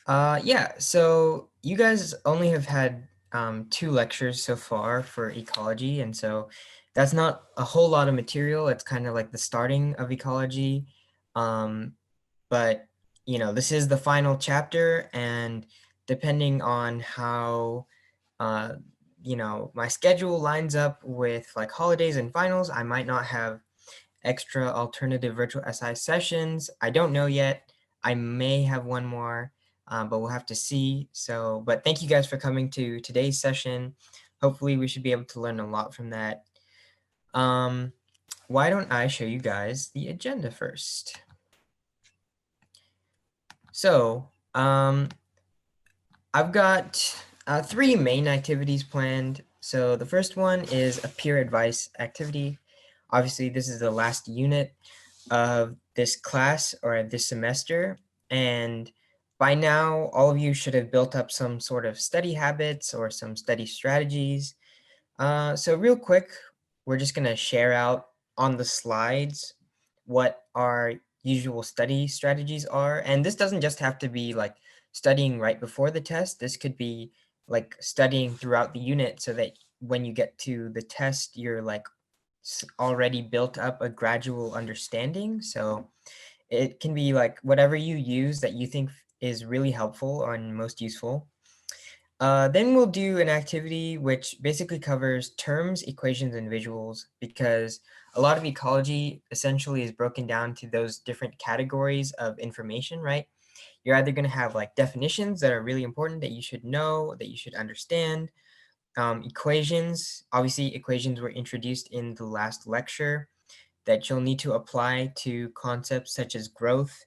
Yeah, so you guys only have had two lectures so far for ecology, and so that's not a whole lot of material. It's kind of like the starting of ecology. Um, but this is the final chapter, and depending on how uh, my schedule lines up with like holidays and finals, I might not have extra alternative virtual SI sessions. I don't know yet. I may have one more, but we'll have to see. So, but thank you guys for coming to today's session. Hopefully we should be able to learn a lot from that. Why don't I show you guys the agenda first? So, I've got three main activities planned. So the first one is a peer advice activity. Obviously, this is the last unit of this class or this semester. And by now, all of you should have built up some sort of study habits or some study strategies. So real quick, we're just going to share out on the slides what our usual study strategies are. And this doesn't just have to be like studying right before the test. This could be like studying throughout the unit so that when you get to the test, you're like already built up a gradual understanding. So it can be like whatever you use that you think is really helpful and most useful. Then we'll do an activity which basically covers terms, equations, and visuals, because a lot of ecology essentially is broken down to those different categories of information, right? You're either going to have like definitions that are really important that you should know, that you should understand. Equations, obviously equations were introduced in the last lecture that you'll need to apply to concepts such as growth,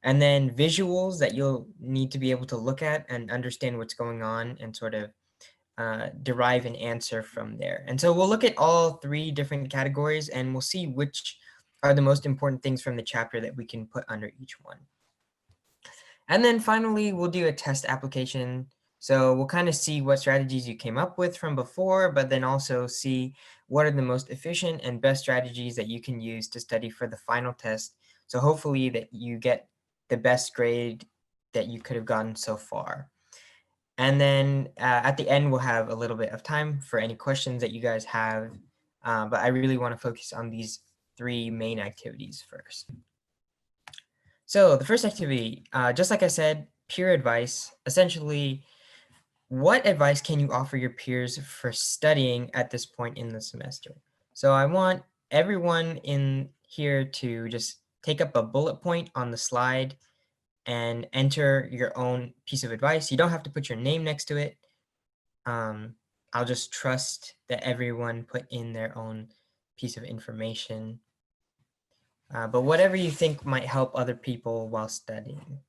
and then visuals that you'll need to be able to look at and understand what's going on and sort of derive an answer from there. And so we'll look at all three different categories and we'll see which are the most important things from the chapter that we can put under each one. And then finally, we'll do a test application. So we'll kind of see what strategies you came up with from before, but then also see what are the most efficient and best strategies that you can use to study for the final test. So hopefully that you get the best grade that you could have gotten so far. And then at the end, we'll have a little bit of time for any questions that you guys have. But I really want to focus on these three main activities first. So the first activity, just like I said, peer advice. Essentially, what advice can you offer your peers for studying at this point in the semester? So I want everyone in here to just take up a bullet point on the slide and enter your own piece of advice. You don't have to put your name next to it. I'll just trust that everyone put in their own piece of information. But whatever you think might help other people while studying.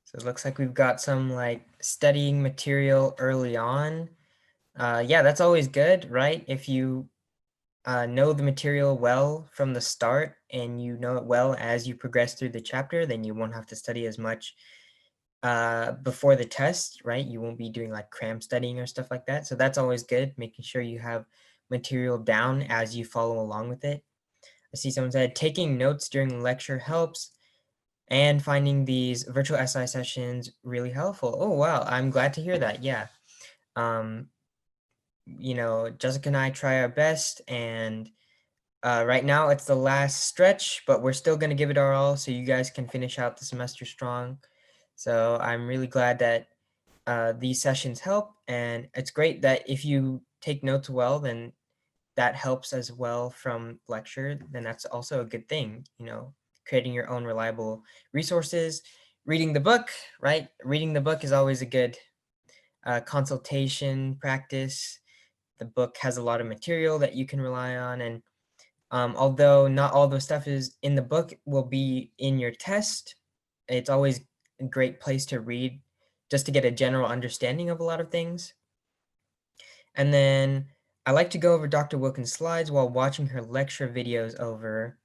So it looks like we've got some like studying material early on. Yeah, that's always good, right? If you know the material well from the start and you know it well as you progress through the chapter, then you won't have to study as much before the test, right? You won't be doing like cram studying or stuff like that. So that's always good, making sure you have material down as you follow along with it. I see someone said taking notes during lecture helps, and finding these virtual SI sessions really helpful. Oh, wow. I'm glad to hear that. Yeah. Um, Jessica and I try our best, and right now it's the last stretch, but we're still going to give it our all so you guys can finish out the semester strong. So I'm really glad that these sessions help, and it's great that if you take notes well, then that helps as well from lecture, then that's also a good thing, creating your own reliable resources, reading the book, right? Reading the book is always a good consultation practice. The book has a lot of material that you can rely on, and although not all the stuff is in the book will be in your test, it's always a great place to read just to get a general understanding of a lot of things. And then I like to go over Dr. Wilkins' slides while watching her lecture videos over,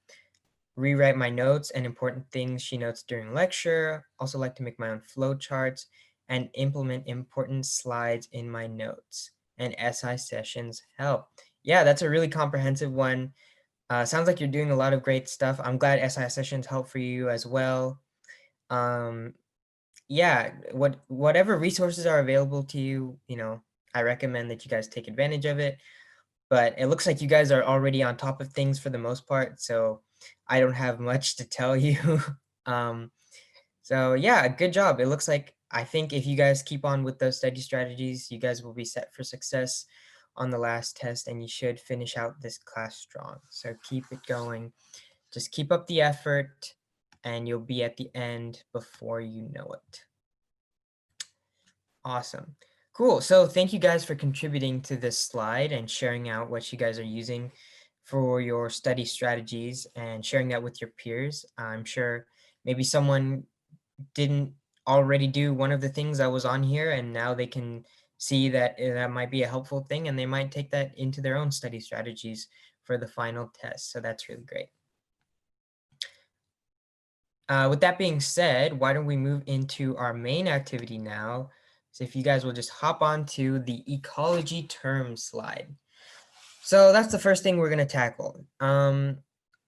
rewrite my notes and important things she notes during lecture. Also like to make my own flow charts and implement important slides in my notes. And SI sessions help. Yeah, that's a really comprehensive one. Sounds like you're doing a lot of great stuff. I'm glad SI sessions help for you as well. Yeah, whatever resources are available to you, I recommend that you guys take advantage of it. But it looks like you guys are already on top of things for the most part, so I don't have much to tell you. um, so yeah, good job. It looks like I think if you guys keep on with those study strategies, you guys will be set for success on the last test, and you should finish out this class strong. So keep it going. Just keep up the effort, and you'll be at the end before you know it. Awesome. Cool. So thank you guys for contributing to this slide and sharing out what you guys are using for your study strategies and sharing that with your peers. I'm sure maybe someone didn't already do one of the things that was on here, and now they can see that that might be a helpful thing, and they might take that into their own study strategies for the final test. So that's really great. With that being said, why don't we move into our main activity now? So if you guys will just hop on to the ecology term slide. So that's the first thing we're going to tackle.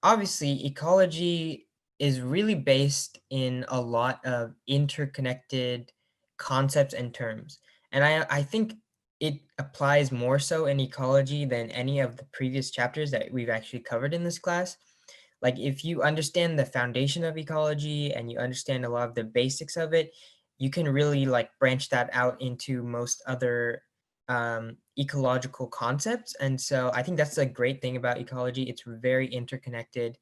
Obviously, ecology is really based in a lot of interconnected concepts and terms. And I think it applies more so in ecology than any of the previous chapters that we've actually covered in this class. Like if you understand the foundation of ecology and you understand a lot of the basics of it, you can really like branch that out into most other ecological concepts. And so I think that's a great thing about ecology. It's very interconnected.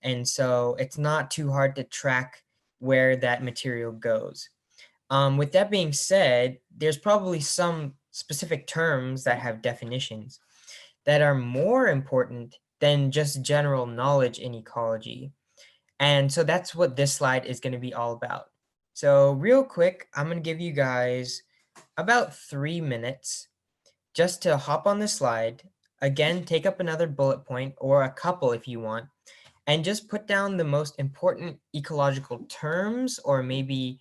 And so it's not too hard to track where that material goes. With that being said, there's probably some specific terms that have definitions that are more important than just general knowledge in ecology. And so that's what this slide is going to be all about. So real quick, I'm going to give you guys about 3 minutes just to hop on this slide. Again, take up another bullet point or a couple if you want, and just put down the most important ecological terms or maybe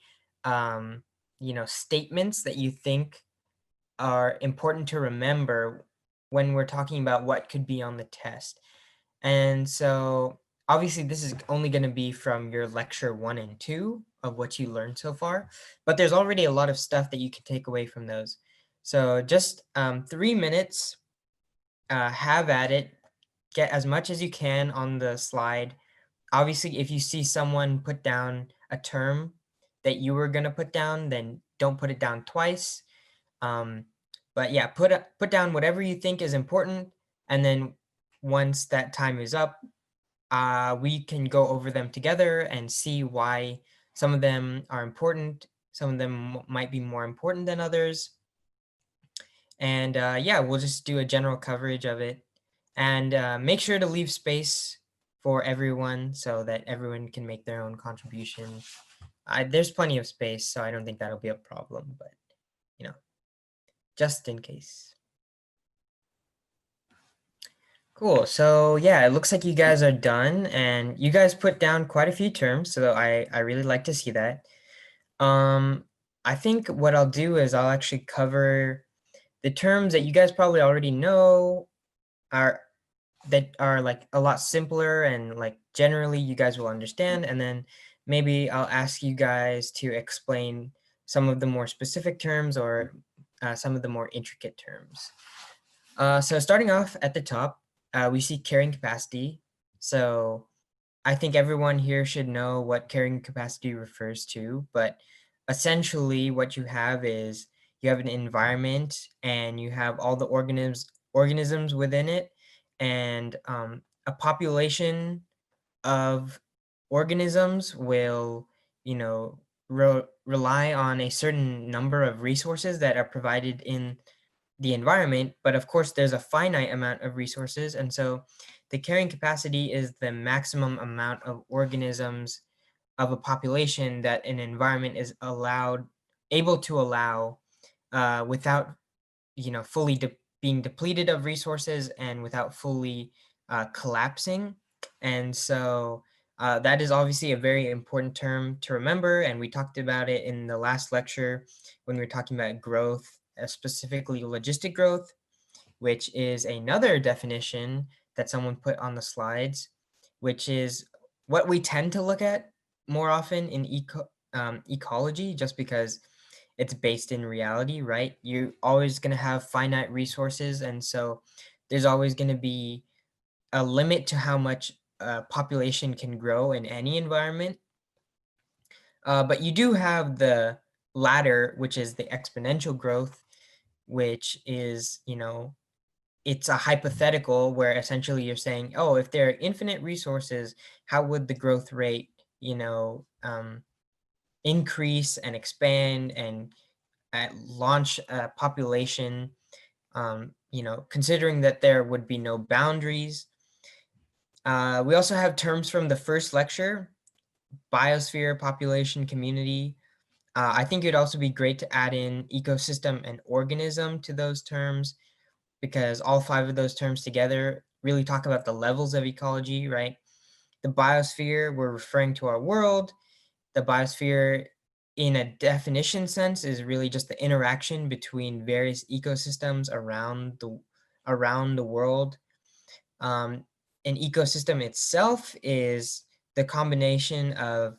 statements that you think are important to remember when we're talking about what could be on the test. And so obviously this is only going to be from your lecture 1 and 2 of what you learned so far, but there's already a lot of stuff that you can take away from those. So just 3 minutes, have at it, get as much as you can on the slide. Obviously, if you see someone put down a term that you were going to put down, then don't put it down twice. But yeah, put down whatever you think is important, and then once that time is up, we can go over them together and see why some of them are important. Some of them might be more important than others. And yeah, we'll just do a general coverage of it. And make sure to leave space for everyone so that everyone can make their own contribution. There's plenty of space, so I don't think that'll be a problem, but just in case. Cool. So yeah, it looks like you guys are done, and you guys put down quite a few terms, so I really like to see that. I think what I'll do is I'll actually cover the terms that you guys probably already know are that are like a lot simpler and like generally you guys will understand, and then maybe I'll ask you guys to explain some of the more specific terms or some of the more intricate terms. So starting off at the top, we see carrying capacity. So I think everyone here should know what carrying capacity refers to, but essentially what you have is you have an environment and you have all the organisms within it, and a population of organisms will, rely on a certain number of resources that are provided in the environment, but of course there's a finite amount of resources, and so the carrying capacity is the maximum amount of organisms of a population that an environment is allowed able to allow without fully being depleted of resources and without fully collapsing. And so that is obviously a very important term to remember. And we talked about it in the last lecture when we were talking about growth, specifically logistic growth, which is another definition that someone put on the slides, which is what we tend to look at more often in ecology, just because it's based in reality, right? You're always going to have finite resources. And so there's always going to be a limit to how much population can grow in any environment. But you do have the ladder, which is the exponential growth, which is, it's a hypothetical where essentially you're saying, oh, if there are infinite resources, how would the growth rate, increase and expand and launch a population, considering that there would be no boundaries. We also have terms from the first lecture: biosphere, population, community. I think it'd also be great to add in ecosystem and organism to those terms, because all five of those terms together really talk about the levels of ecology, right? The biosphere, we're referring to our world. The biosphere, in a definition sense, is really just the interaction between various ecosystems around the world. An ecosystem itself is the combination of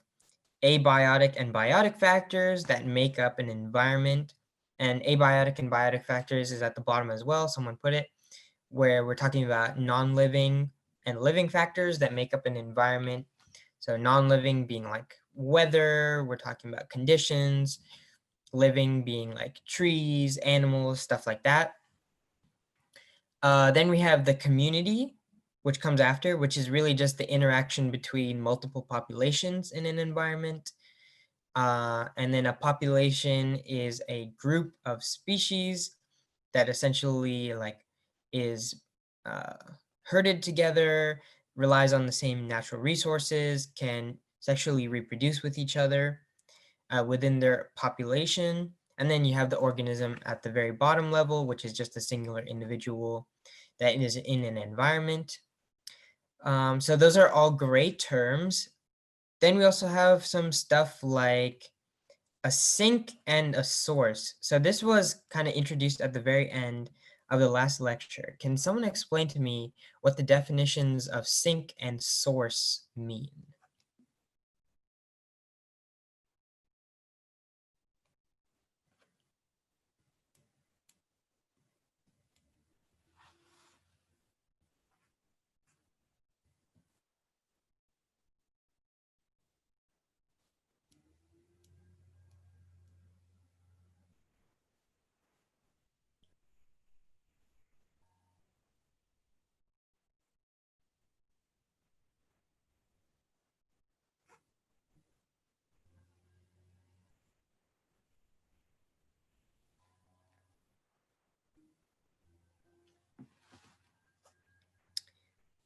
abiotic and biotic factors that make up an environment. And abiotic and biotic factors is at the bottom as well, someone put it, where we're talking about non-living and living factors that make up an environment. So non-living being like weather, we're talking about conditions, living being like trees, animals, stuff like that. Then we have the community, which comes after, which is really just the interaction between multiple populations in an environment. And then a population is a group of species that essentially like is uh, herded together, relies on the same natural resources, can sexually reproduce with each other within their population. And then you have the organism at the very bottom level, which is just a singular individual that is in an environment. So those are all great terms. Then we also have some stuff like a sink and a source. So this was kind of introduced at the very end of the last lecture. Can someone explain to me what the definitions of sink and source mean?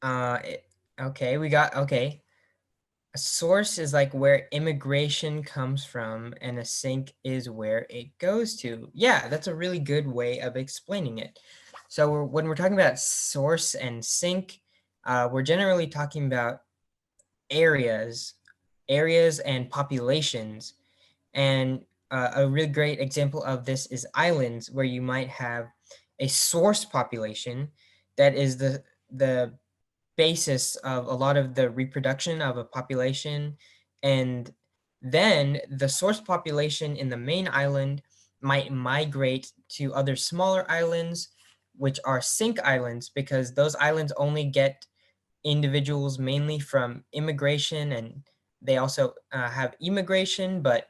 Uh, it- okay. A source is like where immigration comes from, and a sink is where it goes to. Yeah, that's a really good way of explaining it. So when we're talking about source and sink, we're generally talking about areas, areas and populations. And a really great example of this is islands, where you might have a source population that is the basis of a lot of the reproduction of a population. And then the source population in the main island might migrate to other smaller islands, which are sink islands, because those islands only get individuals mainly from immigration, and they also have immigration, but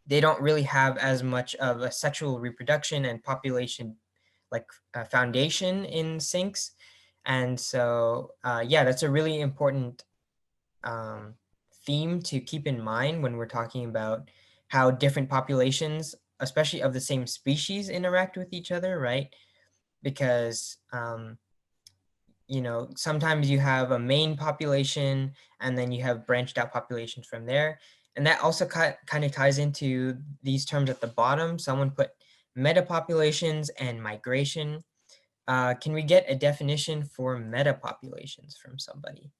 they don't really have as much of a sexual reproduction and population like foundation in sinks. And so, yeah, that's a really important um, theme to keep in mind when we're talking about how different populations, especially of the same species, interact with each other, right? Because sometimes you have a main population and then you have branched out populations from there. And that also kind of ties into these terms at the bottom. Someone put metapopulations and migration. Can we get a definition for metapopulations from somebody?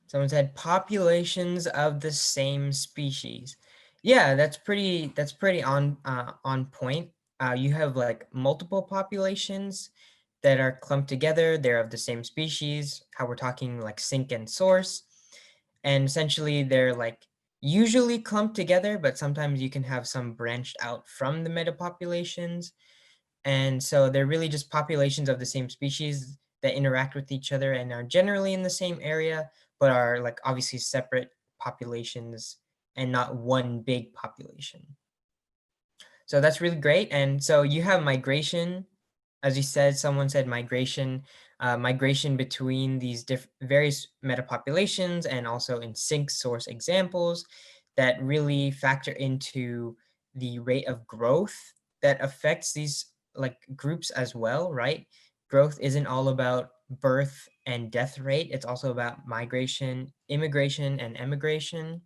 Someone said populations of the same species. Yeah, that's pretty on point. You have like multiple populations that are clumped together. They're of the same species. How we're talking like sink and source, and essentially they're like usually clumped together, but sometimes you can have some branched out from the metapopulations. And so they're really just populations of the same species that interact with each other and are generally in the same area, but are like obviously separate populations and not one big population. So that's really great. And so you have migration, as you said, someone said migration, migration between these various metapopulations and also in sync source examples that really factor into the rate of growth that affects these like groups as well, right? Growth isn't all about birth and death rate. It's also about migration, immigration, and emigration.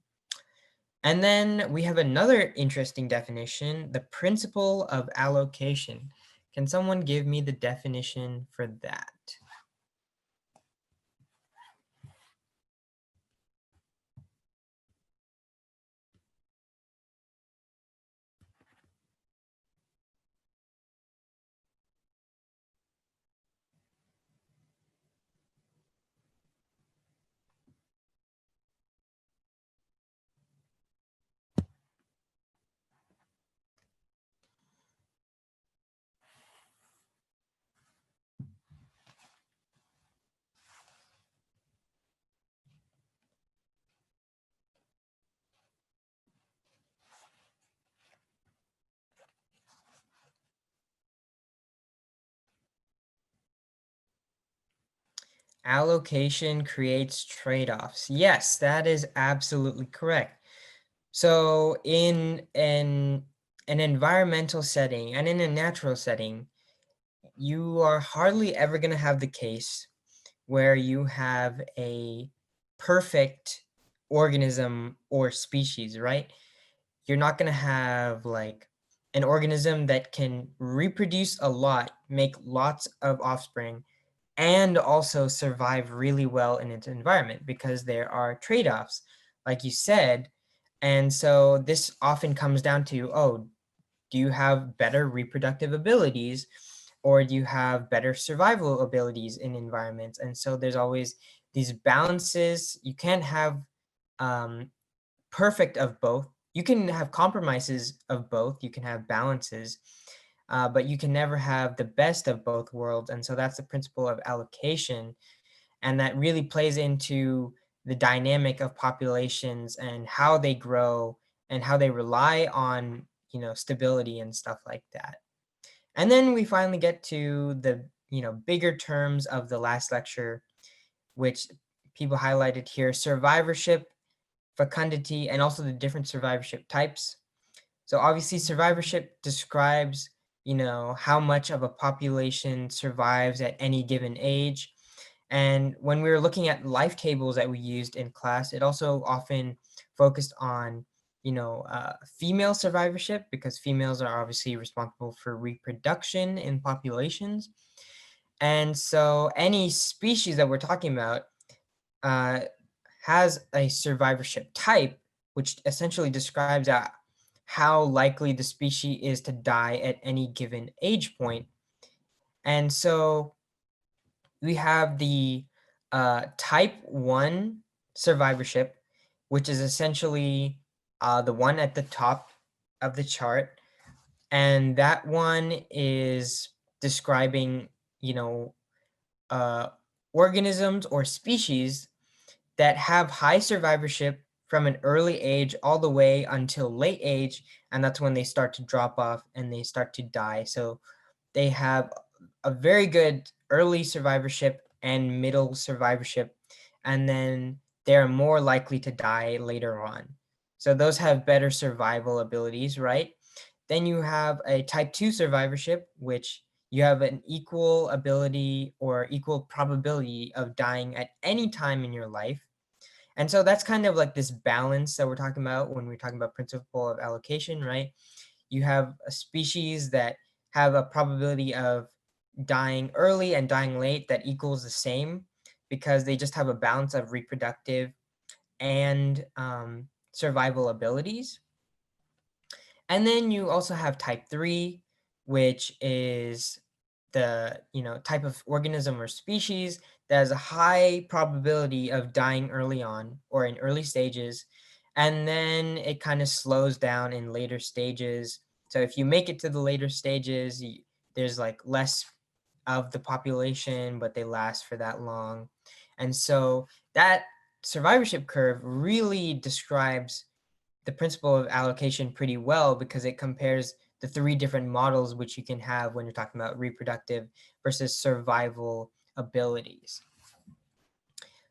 And then we have another interesting definition, the principle of allocation. Can someone give me the definition for that? Allocation creates trade-offs. Yes, that is absolutely correct. So in an environmental setting and in a natural setting, you are hardly ever going to have the case where you have a perfect organism or species, right? You're not going to have like an organism that can reproduce a lot, make lots of offspring, and also survive really well in its environment because there are trade-offs, like you said. And so this often comes down to, oh, do you have better reproductive abilities or do you have better survival abilities in environments? And so there's always these balances. You can't have um, perfect of both. You can have compromises of both. You can have balances, but you can never have the best of both worlds. And so that's the principle of allocation. And that really plays into the dynamic of populations and how they grow and how they rely on, stability and stuff like that. And then we finally get to the, bigger terms of the last lecture, which people highlighted here: survivorship, fecundity, and also the different survivorship types. So obviously survivorship describes, how much of a population survives at any given age. And when we were looking at life tables that we used in class, it also often focused on, female survivorship, because females are obviously responsible for reproduction in populations. And so any species that we're talking about uh, has a survivorship type, which essentially describes how likely the species is to die at any given age point. And so we have the type 1 survivorship, which is essentially the one at the top of the chart. And that one is describing, you know, uh, organisms or species that have high survivorship from an early age all the way until late age, and that's when they start to drop off and they start to die. So they have a very good early survivorship and middle survivorship, and then they're more likely to die later on. So those have better survival abilities, right? Then you have a type 2 survivorship, which you have an equal ability or equal probability of dying at any time in your life. And so that's kind of like this balance that we're talking about when we're talking about principle of allocation, right? You have a species that have a probability of dying early and dying late that equals the same because they just have a balance of reproductive and survival abilities. And then you also have type 3, which is the type of organism or species that has a high probability of dying early on or in early stages, and then it kind of slows down in later stages. So if you make it to the later stages, there's like less of the population, but they last for that long. And so that survivorship curve really describes the principle of allocation pretty well because it compares the three different models which you can have when you're talking about reproductive versus survival abilities.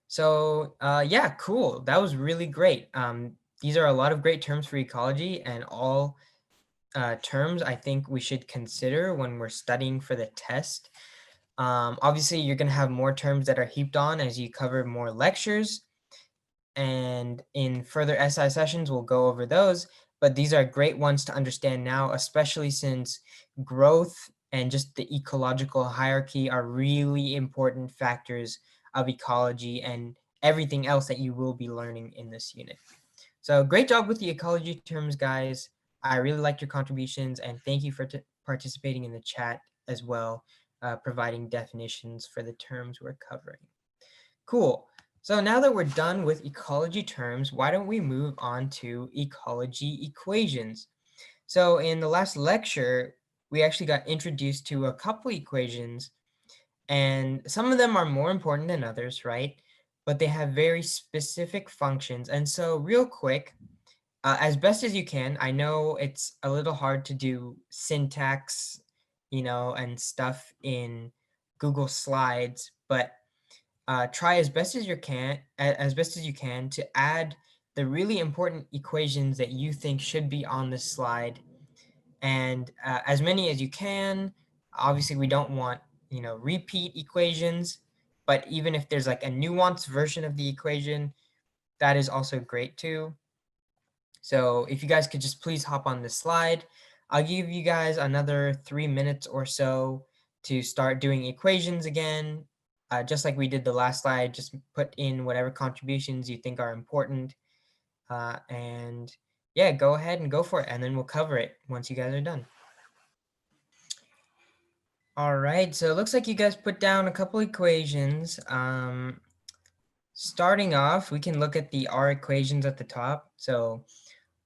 So yeah, cool. That was really great. These are a lot of great terms for ecology, and all terms I think we should consider when we're studying for the test. Obviously, you're going to have more terms that are heaped on as you cover more lectures. And in further SI sessions, we'll go over those. But these are great ones to understand now, especially since growth and just the ecological hierarchy are really important factors of ecology and everything else that you will be learning in this unit. So great job with the ecology terms, guys. I really liked your contributions, and thank you for participating in the chat as well, providing definitions for the terms we're covering. Cool. So now that we're done with ecology terms, why don't we move on to ecology equations? So in the last lecture, we actually got introduced to a couple equations, and some of them are more important than others, right? But they have very specific functions. And so real quick, as best as you can, I know it's a little hard to do syntax, and stuff in Google Slides, but try as best as you can to add the really important equations that you think should be on the slide, and as many as you can. Obviously, we don't want repeat equations, but even if there's like a nuanced version of the equation, that is also great too. So if you guys could just please hop on this slide, I'll give you guys another 3 minutes or so to start doing equations again. Just like we did the last slide, just put in whatever contributions you think are important. And yeah, go ahead and go for it. And then we'll cover it once you guys are done. All right, so it looks like you guys put down a couple equations. Starting off, we can look at the R equations at the top. So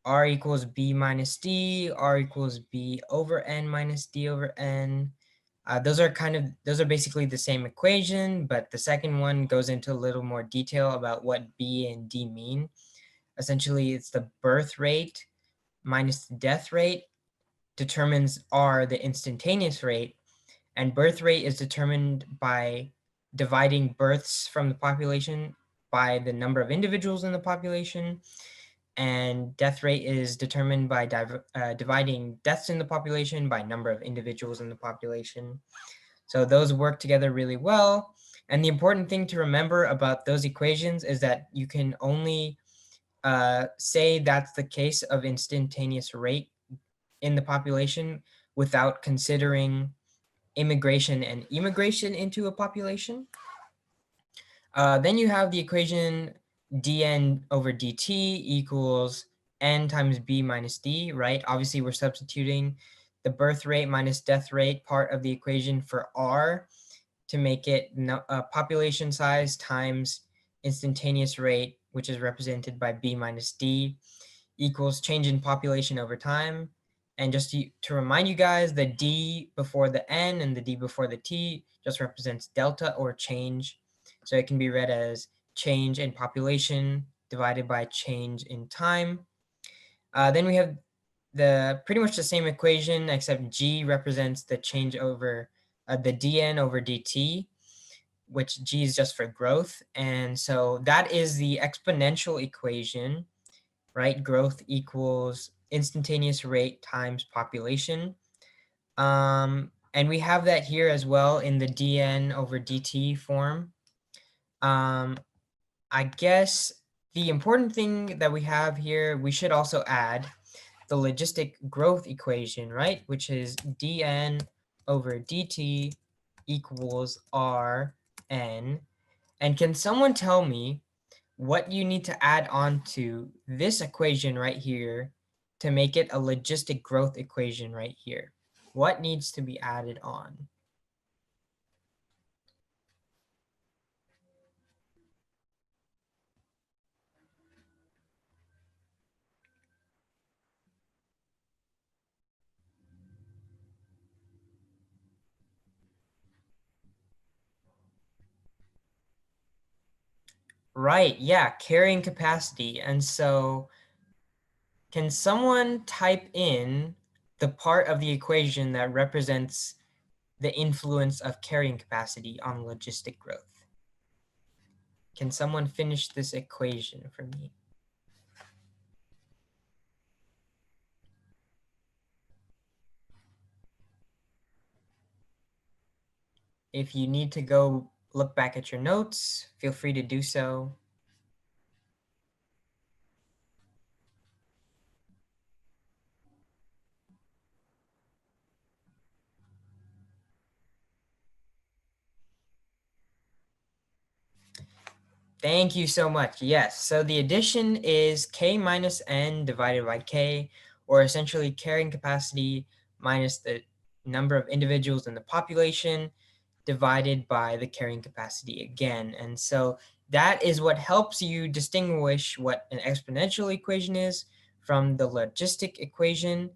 R equals B minus D, R equals B over N minus D over N. Those are basically the same equation, but the second one goes into a little more detail about what B and D mean. Essentially, it's the birth rate minus the death rate determines R, the instantaneous rate, and birth rate is determined by dividing births from the population by the number of individuals in the population, and death rate is determined by dividing deaths in the population by number of individuals in the population. So those work together really well. And the important thing to remember about those equations is that you can only say that's the case of instantaneous rate in the population without considering immigration and immigration into a population. Then you have the equation dn over dt equals n times b minus d, right? Obviously, we're substituting the birth rate minus death rate part of the equation for r to make it population size times instantaneous rate, which is represented by b minus d, equals change in population over time. And just to remind you guys, the d before the n and the d before the t just represents delta or change. So it can be read as change in population divided by change in time. Then we have pretty much the same equation, except G represents the change over the dn over dt, which G is just for growth. And so that is the exponential equation, right? Growth equals instantaneous rate times population. And we have that here as well in the dn over dt form. I guess the important thing that we have here, we should also add the logistic growth equation, right? Which is dn over dt equals rn. And can someone tell me what you need to add on to this equation right here to make it a logistic growth equation right here? What needs to be added on? Right, yeah, carrying capacity. And so can someone type in the part of the equation that represents the influence of carrying capacity on logistic growth? Can someone finish this equation for me? If you need to go look back at your notes, feel free to do so. Thank you so much. Yes, so the addition is k minus n divided by k, or essentially carrying capacity minus the number of individuals in the population divided by the carrying capacity again. And so that is what helps you distinguish what an exponential equation is from the logistic equation.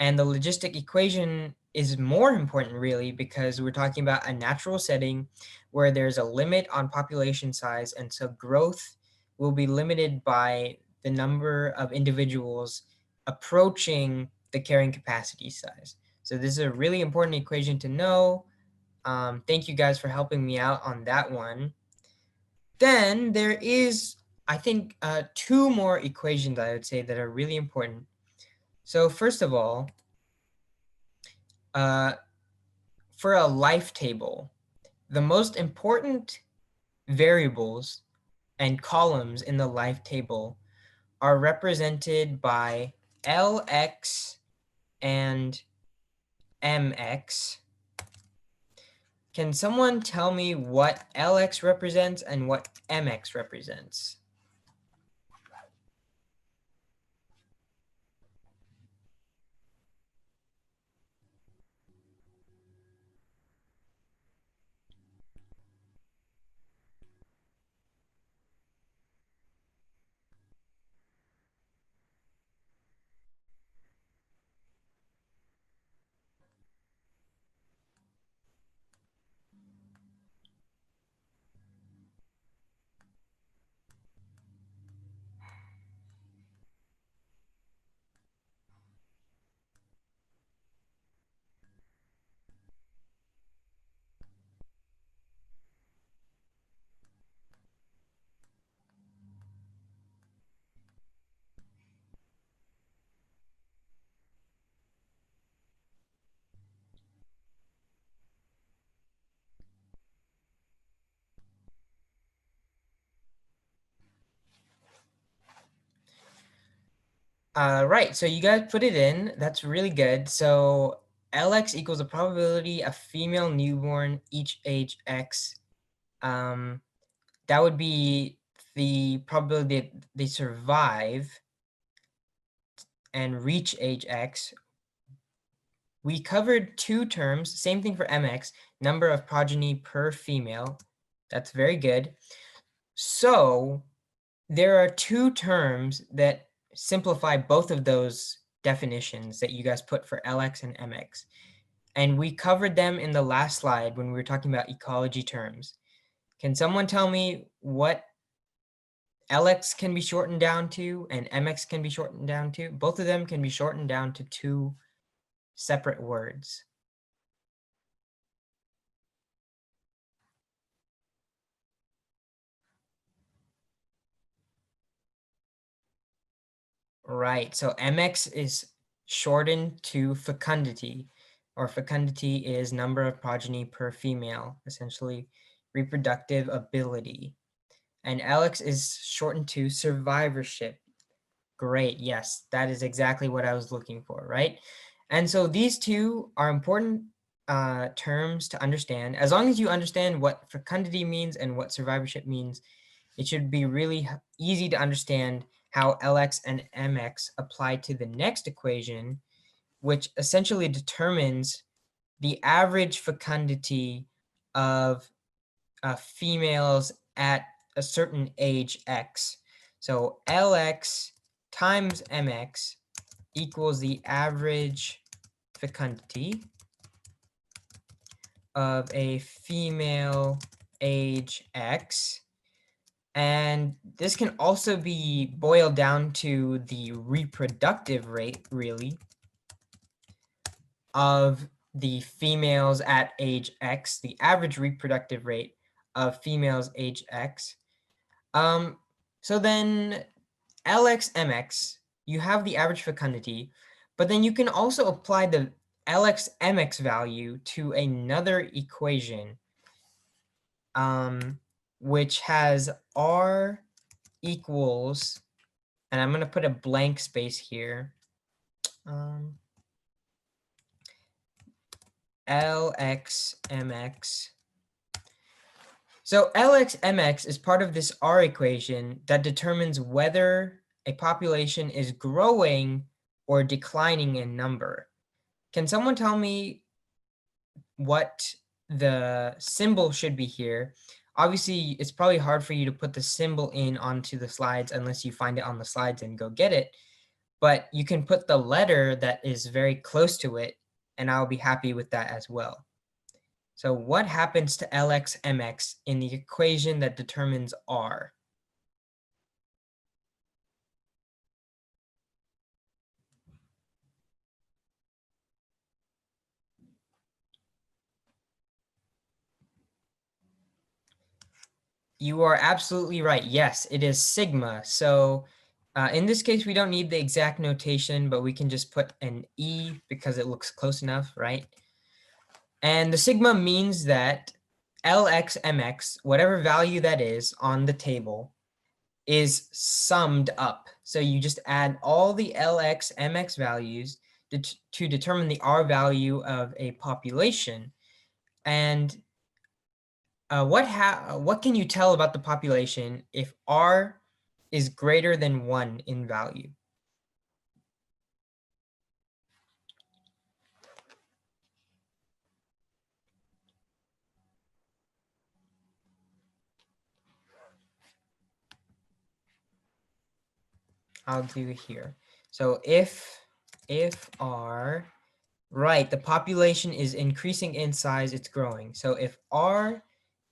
And the logistic equation is more important really because we're talking about a natural setting where there's a limit on population size, and so growth will be limited by the number of individuals approaching the carrying capacity size. So this is a really important equation to know. Thank you guys for helping me out on that one. Then there is, I think, two more equations I would say that are really important. So first of all, uh, for a life table, the most important variables and columns in the life table are represented by Lx and Mx. Can someone tell me what Lx represents and what Mx represents? Right, so you guys put it in. That's really good. So Lx equals the probability a female newborn each age x. That would be the probability that they survive and reach age x. We covered two terms, same thing for mx, number of progeny per female. That's very good. So there are two terms that simplify both of those definitions that you guys put for Lx and Mx. And we covered them in the last slide when we were talking about ecology terms. Can someone tell me what LX can be shortened down to, and MX can be shortened down to. Both of them can be shortened down to two separate words. Right, so MX is shortened to fecundity, or fecundity is number of progeny per female, essentially reproductive ability. And LX is shortened to survivorship. Great, yes, that is exactly what I was looking for, right? And so these two are important terms to understand. As long as you understand what fecundity means and what survivorship means, it should be really easy to understand how LX and MX apply to the next equation, which essentially determines the average fecundity of females at a certain age X. So LX times MX equals the average fecundity of a female age X. And this can also be boiled down to the reproductive rate, really, of the females at age X, the average reproductive rate of females age X. So then LX, MX, you have the average fecundity, but then you can also apply the LX, MX value to another equation, which has R equals, and I'm going to put a blank space here, LX, MX. So LX, MX is part of this R equation that determines whether a population is growing or declining in number. Can someone tell me what the symbol should be here? Obviously, it's probably hard for you to put the symbol in onto the slides unless you find it on the slides and go get it. But you can put the letter that is very close to it, and I'll be happy with that as well. So what happens to LX, MX in the equation that determines R? You are absolutely right. Yes, it is sigma. So in this case, we don't need the exact notation, but we can just put an E because it looks close enough, right? And the sigma means that LX, MX, whatever value that is on the table, is summed up. So you just add all the LX, MX values to determine the R value of a population. And what can you tell about the population if R is greater than 1 in value? I'll do it here. So if R, right, the population is increasing in size, it's growing. So if R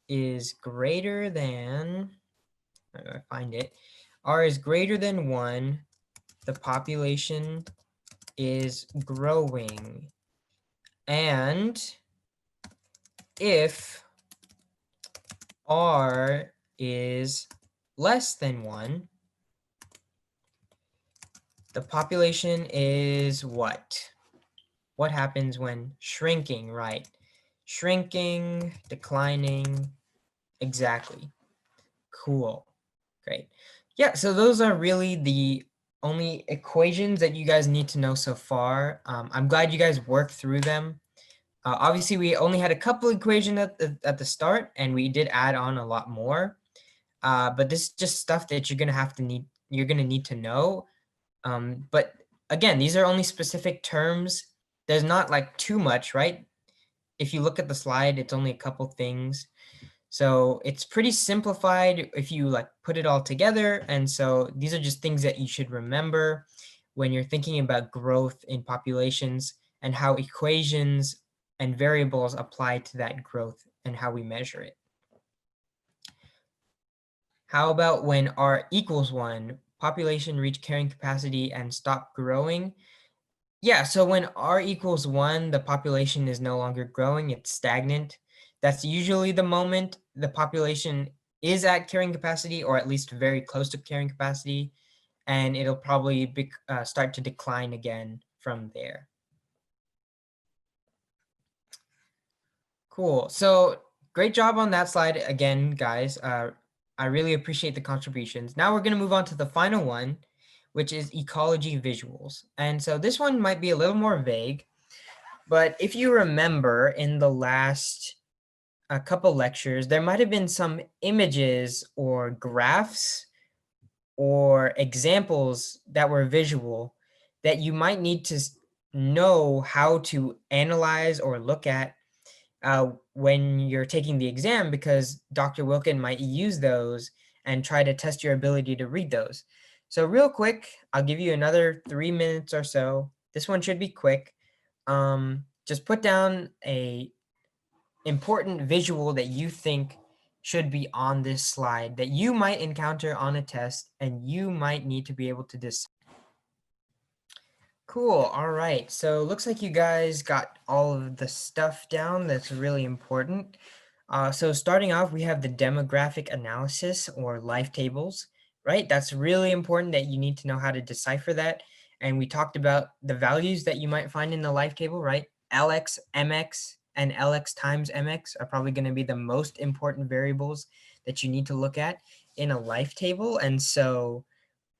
is greater than, how do I find it? R is greater than 1, the population is growing. And if R is less than 1, the population is what? What happens when shrinking, right? Shrinking, declining, exactly. Cool, great. Yeah, so those are really the only equations that you guys need to know so far. I'm glad you guys worked through them. Obviously, we only had a couple equations at the start, and we did add on a lot more. But this is just stuff that you're gonna need to know. But again, these are only specific terms. There's not like too much, right? If you look at the slide, it's only a couple things. So it's pretty simplified if you like put it all together. And so these are just things that you should remember when you're thinking about growth in populations and how equations and variables apply to that growth and how we measure it. How about when R equals 1, population reach carrying capacity and stop growing? Yeah, so when R equals 1, the population is no longer growing, it's stagnant. That's usually the moment the population is at carrying capacity, or at least very close to carrying capacity, and it'll probably start to decline again from there. Cool. So great job on that slide again, guys. I really appreciate the contributions. Now we're going to move on to the final one, which is ecology visuals. And so this one might be a little more vague, but if you remember in the last a couple lectures, there might have been some images or graphs or examples that were visual that you might need to know how to analyze or look at when you're taking the exam, because Dr. Wilkin might use those and try to test your ability to read those. So real quick, I'll give you another 3 minutes or so. This one should be quick. Just put down a important visual that you think should be on this slide that you might encounter on a test and you might need to be able to decide. Cool. All right. So looks like you guys got all of the stuff down that's really important. So starting off, we have the demographic analysis or life tables, right? That's really important that you need to know how to decipher that. And we talked about the values that you might find in the life table, right? LX, MX, and LX times MX are probably going to be the most important variables that you need to look at in a life table. And so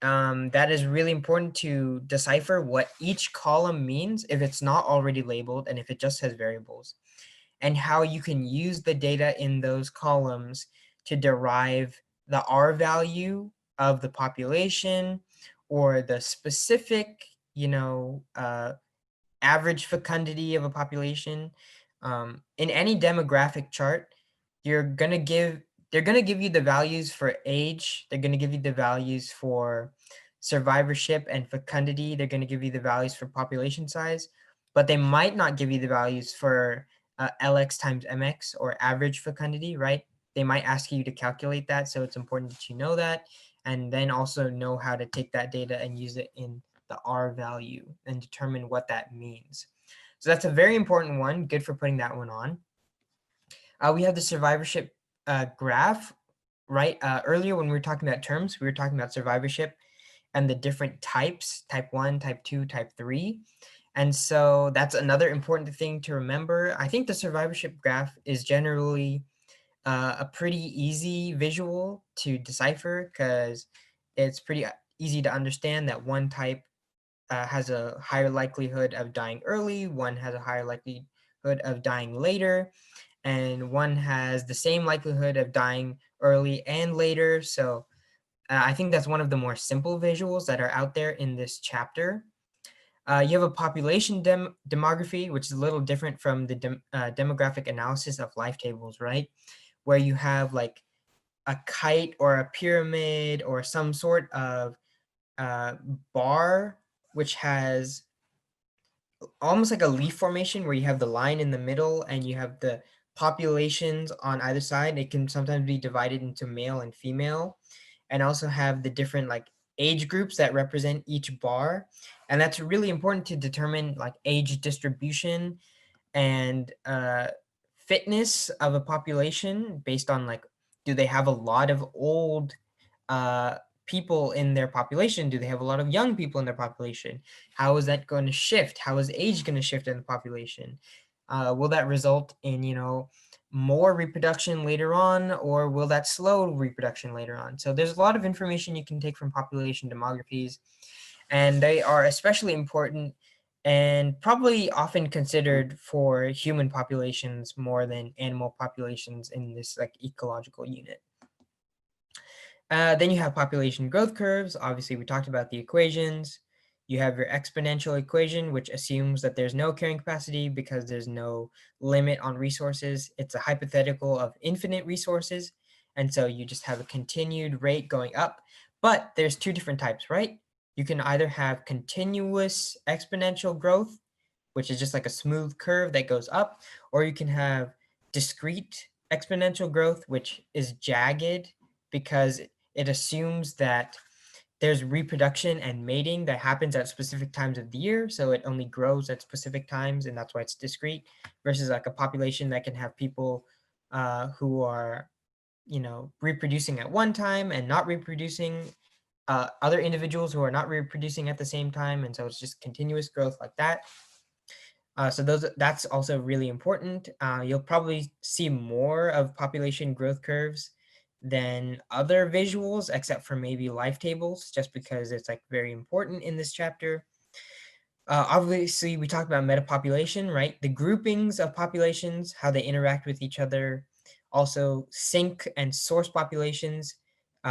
that is really important to decipher what each column means if it's not already labeled and if it just has variables, and how you can use the data in those columns to derive the R value of the population or the specific, average fecundity of a population. In any demographic chart, you're gonna give they're gonna give you the values for age. They're gonna give you the values for survivorship and fecundity. They're gonna give you the values for population size, but they might not give you the values for LX times MX or average fecundity, right? They might ask you to calculate that, so it's important that you know that, and then also know how to take that data and use it in the R value and determine what that means. So that's a very important one. Good for putting that one on. We have the survivorship graph, right? Earlier when we were talking about terms, we were talking about survivorship and the different types, type 1, type 2, type 3. And so that's another important thing to remember. I think the survivorship graph is generally a pretty easy visual to decipher because it's pretty easy to understand that one type has a higher likelihood of dying early, one has a higher likelihood of dying later, and one has the same likelihood of dying early and later. So I think that's one of the more simple visuals that are out there in this chapter. You have a population demography, which is a little different from the demographic analysis of life tables, right? Where you have like a kite or a pyramid or some sort of bar, which has almost like a leaf formation where you have the line in the middle and you have the populations on either side. It can sometimes be divided into male and female, and also have the different like age groups that represent each bar. And that's really important to determine like age distribution and fitness of a population based on like, do they have a lot of old uh, people in their population? Do they have a lot of young people in their population? How is that going to shift? How is age going to shift in the population? Will that result in, more reproduction later on, or will that slow reproduction later on? So there's a lot of information you can take from population demographies, and they are especially important and probably often considered for human populations more than animal populations in this like ecological unit. Then you have population growth curves. Obviously, we talked about the equations. You have your exponential equation, which assumes that there's no carrying capacity because there's no limit on resources. It's a hypothetical of infinite resources. And so you just have a continued rate going up. But there's two different types, right? You can either have continuous exponential growth, which is just like a smooth curve that goes up, or you can have discrete exponential growth, which is jagged because it assumes that there's reproduction and mating that happens at specific times of the year, so it only grows at specific times, and that's why it's discrete, versus like a population that can have people who are, reproducing at one time and not reproducing, other individuals who are not reproducing at the same time, and so it's just continuous growth like that. So that's also really important. You'll probably see more of population growth curves than other visuals, except for maybe life tables, just because it's like very important in this chapter. Obviously, we talked about metapopulation, right? The groupings of populations, how they interact with each other. Also, sink and source populations.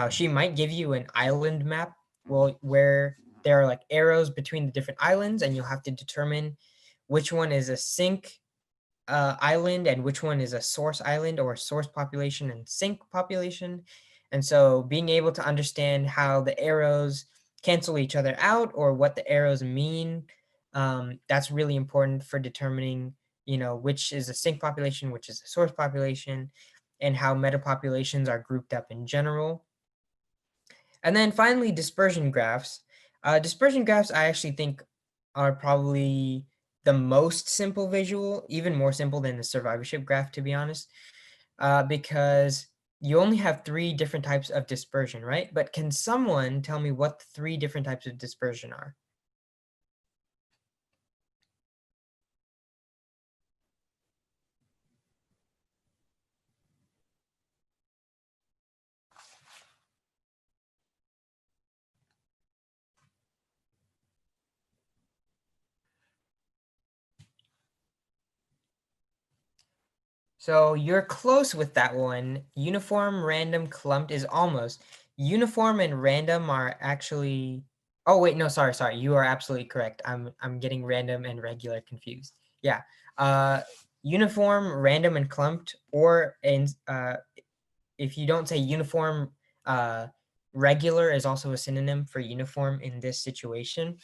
She might give you an island map, well, where there are like arrows between the different islands, and you'll have to determine which one is a sink island and which one is a source island, or source population and sink population. And so being able to understand how the arrows cancel each other out, or what the arrows mean, that's really important for determining, which is a sink population, which is a source population, and how metapopulations are grouped up in general. And then finally, dispersion graphs. Dispersion graphs, I actually think, are probably the most simple visual, even more simple than the survivorship graph, to be honest, because you only have three different types of dispersion, right? But can someone tell me what the three different types of dispersion are? So you're close with that one. Uniform, random, clumped is almost. Uniform and random are actually. Oh wait, no, sorry. You are absolutely correct. I'm getting random and regular confused. Yeah. Uh, uniform, random, and clumped, or in if you don't say uniform, uh, regular is also a synonym for uniform in this situation.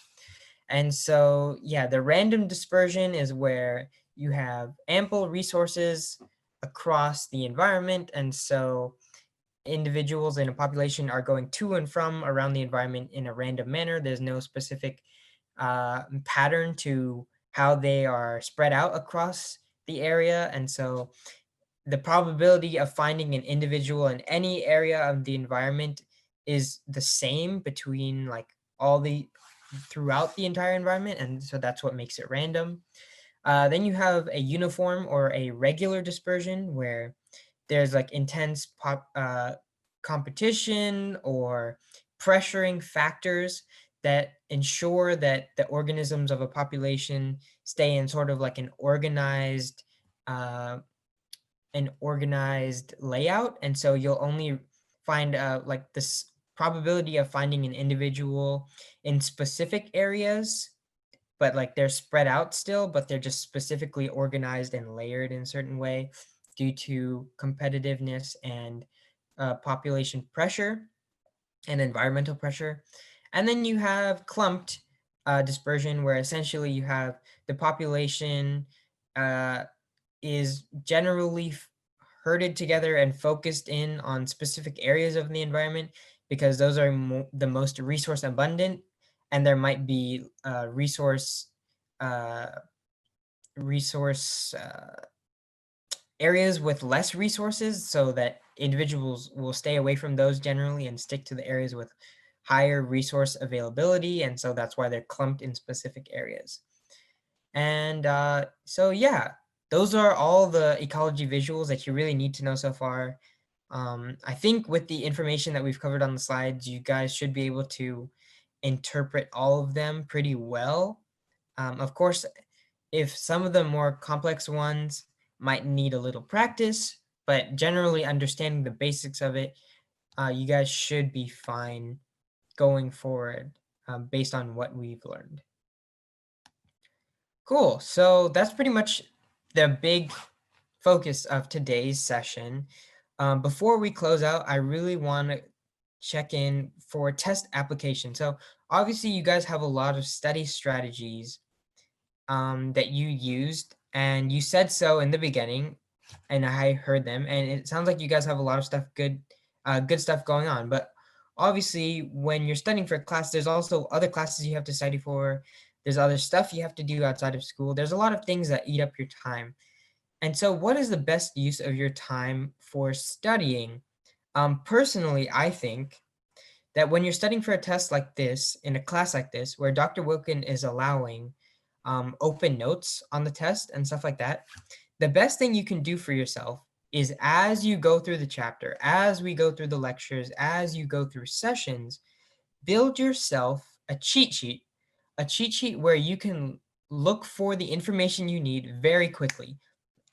And so, yeah, the random dispersion is where you have ample resources across the environment. And so individuals in a population are going to and from around the environment in a random manner. There's no specific pattern to how they are spread out across the area. And so the probability of finding an individual in any area of the environment is the same between like all the throughout the entire environment, and so that's what makes it random. Then you have a uniform or a regular dispersion where there's like intense competition or pressuring factors that ensure that the organisms of a population stay in sort of like uh, an organized layout. And so you'll only find like this probability of finding an individual in specific areas, but like they're spread out still, but they're just specifically organized and layered in a certain way due to competitiveness and population pressure and environmental pressure. And then you have clumped dispersion, where essentially you have the population uh, is generally herded together and focused in on specific areas of the environment, because those are the most resource abundant, and there might be uh, resource areas with less resources, so that individuals will stay away from those generally and stick to the areas with higher resource availability, and so that's why they're clumped in specific areas. And so, yeah, those are all the ecology visuals that you really need to know so far. I think with the information that we've covered on the slides, you guys should be able to interpret all of them pretty well. Of course, if some of the more complex ones might need a little practice, but generally understanding the basics of it, you guys should be fine going forward, based on what we've learned. Cool. So that's pretty much the big focus of today's session. Before we close out, I really want to check in for test application. So obviously, you guys have a lot of study strategies that you used, and you said so in the beginning, and I heard them, and it sounds like you guys have a lot of stuff good stuff going on. But obviously when you're studying for a class, there's also other classes you have to study for. There's other stuff you have to do outside of school. There's a lot of things that eat up your time. And so what is the best use of your time for studying? Personally, I think that when you're studying for a test like this, in a class like this, where Dr. Wilkin is allowing open notes on the test and stuff like that, the best thing you can do for yourself is as you go through the chapter, as we go through the lectures, as you go through sessions, build yourself a cheat sheet where you can look for the information you need very quickly.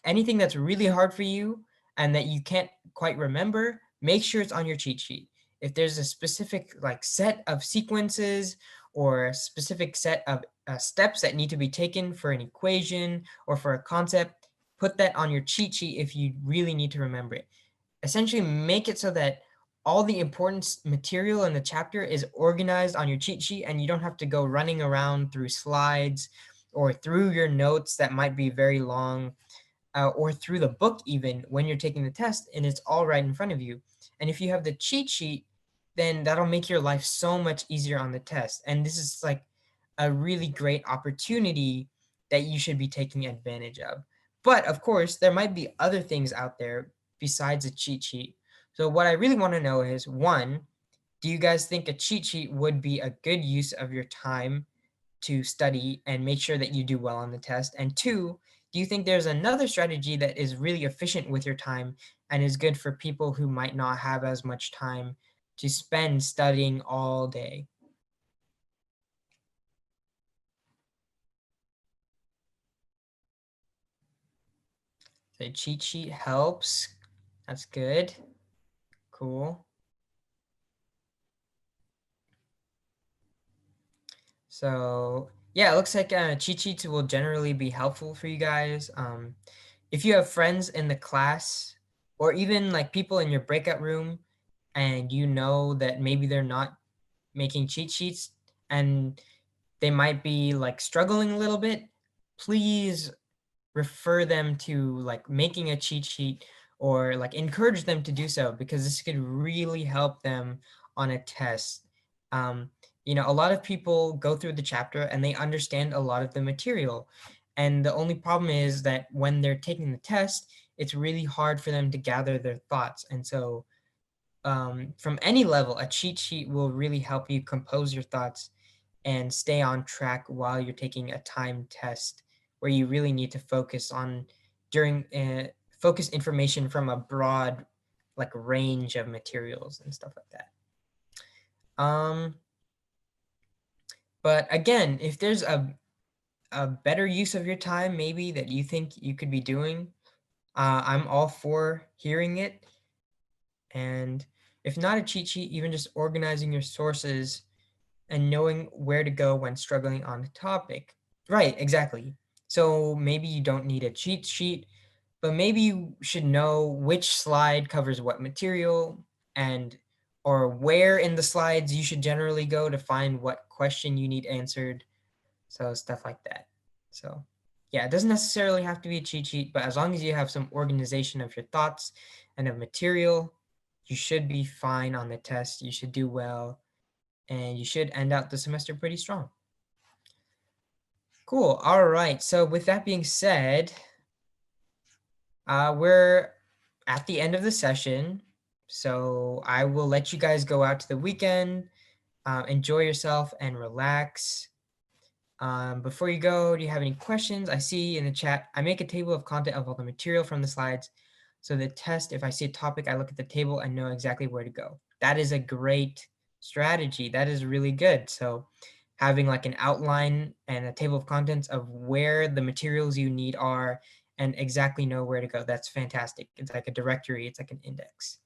Anything that's really hard for you and that you can't quite remember, make sure it's on your cheat sheet. If there's a specific like set of sequences or a specific set of steps that need to be taken for an equation or for a concept, put that on your cheat sheet if you really need to remember it. Essentially make it so that all the important material in the chapter is organized on your cheat sheet and you don't have to go running around through slides or through your notes that might be very long, or through the book even when you're taking the test and it's all right in front of you. And if you have the cheat sheet, then that'll make your life so much easier on the test. And this is like a really great opportunity that you should be taking advantage of. But of course, there might be other things out there besides a cheat sheet. So what I really want to know is, one, do you guys think a cheat sheet would be a good use of your time to study and make sure that you do well on the test? And two, do you think there's another strategy that is really efficient with your time and is good for people who might not have as much time to spend studying all day? The cheat sheet helps. That's good. Cool. So yeah, it looks like cheat sheets will generally be helpful for you guys. If you have friends in the class or even like people in your breakout room and you know that maybe they're not making cheat sheets and they might be like struggling a little bit, please refer them to like making a cheat sheet or like encourage them to do so because this could really help them on a test. Um, a lot of people go through the chapter and they understand a lot of the material. And the only problem is that when they're taking the test, it's really hard for them to gather their thoughts. And so, from any level, a cheat sheet will really help you compose your thoughts and stay on track while you're taking a timed test where you really need to focus on during focus information from a broad like range of materials and stuff like that. um but again, if there's a better use of your time maybe that you think you could be doing, I'm all for hearing it. And if not a cheat sheet, even just organizing your sources and knowing where to go when struggling on a topic. Right, exactly. So maybe you don't need a cheat sheet, but maybe you should know which slide covers what material and or where in the slides you should generally go to find what question you need answered. So stuff like that. So yeah, it doesn't necessarily have to be a cheat sheet, but as long as you have some organization of your thoughts and of material, you should be fine on the test. You should do well and you should end out the semester pretty strong. Cool. All right. So with that being said, we're at the end of the session. So I will let you guys go out to the weekend, enjoy yourself and relax. Before you go, do you have any questions? I see in the chat, I make a table of content of all the material from the slides. So the test, if I see a topic, I look at the table and know exactly where to go. That is a great strategy. That is really good. So having like an outline and a table of contents of where the materials you need are and exactly know where to go. That's fantastic. It's like a directory. It's like an index.